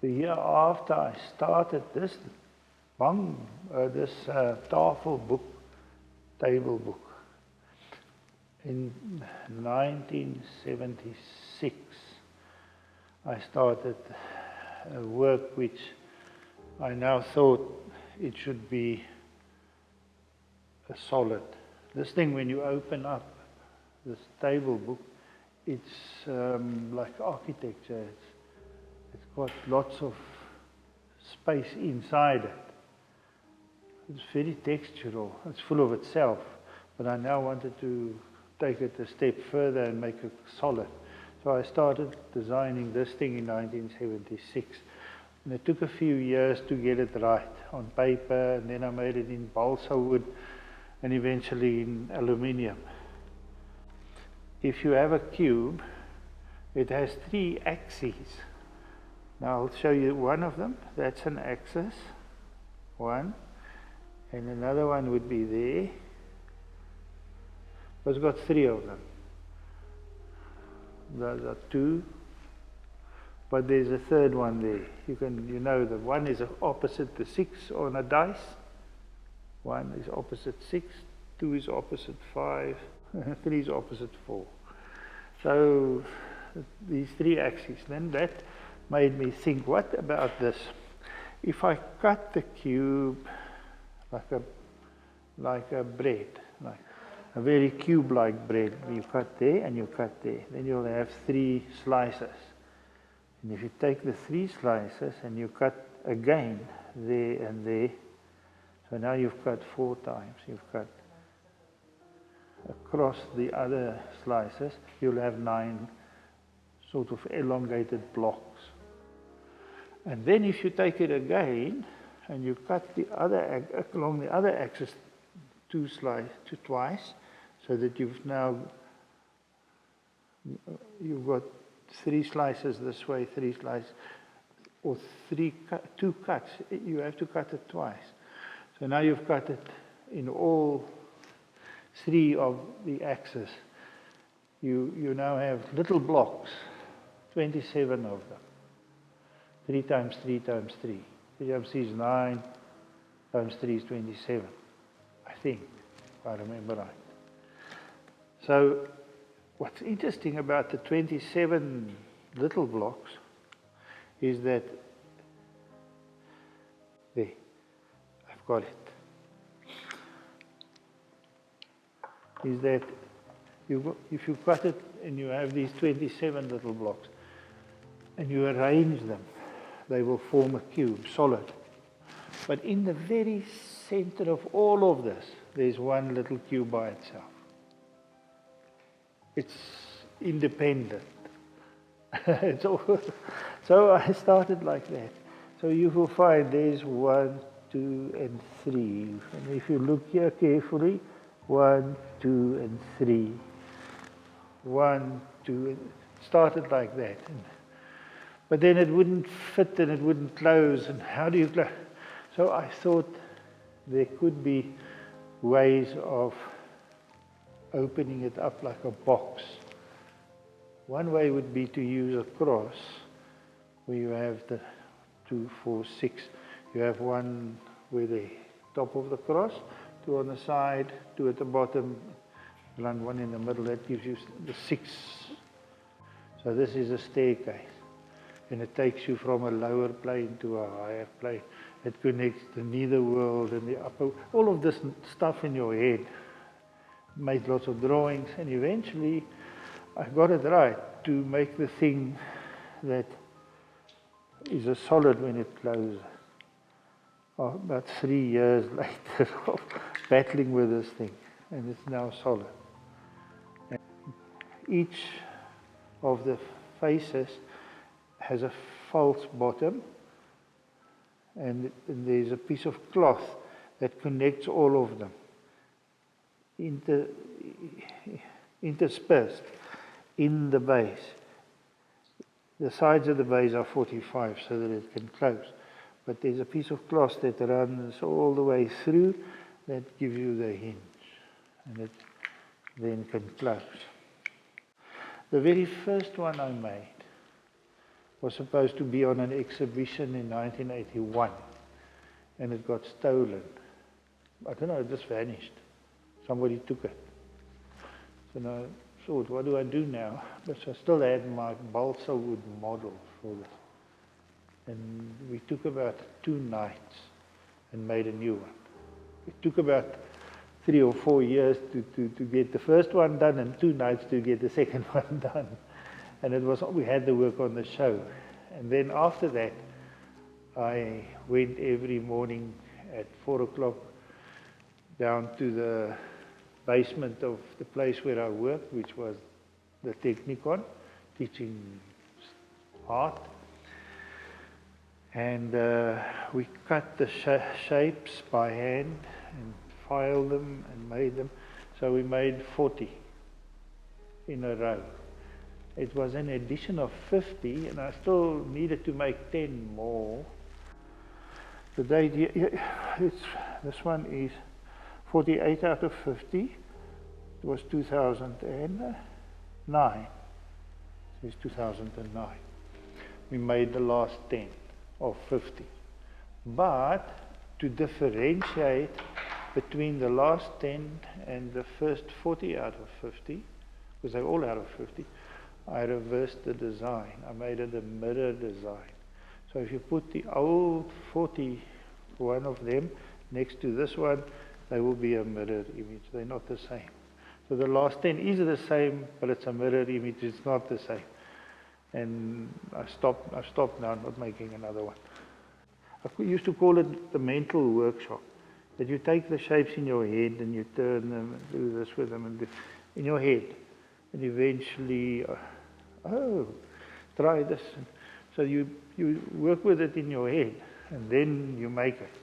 the year after I started this tafel book, table book, in 1976, I started a work which I now thought it should be a solid. This thing, when you open up this table book, it's like architecture. It's got lots of space inside it. It's very textural. It's full of itself. But I now wanted to take it a step further and make it solid. So I started designing this thing in 1976. And it took a few years to get it right on paper, and then I made it in balsa wood and eventually in aluminium. If you have a cube, it has 3 axes. Now I'll show you one of them. That's an axis, one, and another one would be there. It's got 3 of them. Those are 2, but there's a third one there. You know the one is opposite the 6 on a dice. 1 is opposite 6, 2 is opposite 5, 3 is opposite 4. So these 3 axes. Then that made me think, what about this? If I cut the cube like a bread, like a very cube-like bread, you cut there and you cut there, then you'll have 3 slices. And if you take the 3 slices and you cut again there and there, so now you've cut 4 times. You've cut across the other slices, you'll have 9 sort of elongated blocks. And then if you take it again and you cut the other along the other axis twice, so that you've got 3 slices this way, 3 slices, or 2 cuts. You have to cut it twice. So now you've cut it in all 3 of the axes. You now have little blocks, 27 of them. 3 times 3 times 3. 3 times 3 is 9, times 3 is 27, I think, if I remember right. So what's interesting about the 27 little blocks is that, there, I've got it, is that if you cut it and you have these 27 little blocks and you arrange them, they will form a cube, solid. But in the very center of all of this, there's one little cube by itself. It's independent. So I started like that. So you will find there's 1, 2, and 3. And if you look here carefully, 1, 2, and 3. 1, 2, and started like that. But then it wouldn't fit and it wouldn't close. And how do you close? So I thought there could be ways of opening it up like a box. One way would be to use a cross, where you have the 2, 4, 6. You have one where the top of the cross, 2 on the side, 2 at the bottom, and 1 in the middle. That gives you the 6. So this is a staircase. And it takes you from a lower plane to a higher plane. It connects the netherworld and the upper, all of this stuff in your head. Made lots of drawings, and eventually I got it right to make the thing that is a solid when it closes. About 3 years later of battling with this thing, and it's now solid. And each of the faces has a false bottom, and there's a piece of cloth that connects all of them, interspersed in the base. The sides of the base are 45 so that it can close, but there's a piece of cloth that runs all the way through that gives you the hinge, and it then can close. The very first one I made was supposed to be on an exhibition in 1981, and it got stolen. I don't know, it just vanished. Somebody took it. So now I thought, what do I do now? But I still had my balsa wood model for this. And we took about 2 nights and made a new one. It took about 3 or 4 years to get the first one done, and 2 nights to get the second one done. And it was, we had the work on the show. And then after that, I went every morning at 4 o'clock down to the basement of the place where I worked, which was the Technikon, teaching art. And we cut the shapes by hand and filed them and made them. So we made 40 in a row. It was an edition of 50, and I still needed to make 10 more. The date here, this one is 48 out of 50. It was 2009. It's 2009. We made the last 10 of 50. But to differentiate between the last 10 and the first 40 out of 50, because they're all out of 50, I reversed the design. I made it a mirror design. So if you put the old 40, one of them, next to this one, they will be a mirror image. They're not the same. So the last 10 is the same, but it's a mirror image. It's not the same. And I've stopped now, not making another one. I used to call it the mental workshop. That you take the shapes in your head and you turn them and do this with them and do, in your head. And eventually, try this. So you work with it in your head, and then you make it.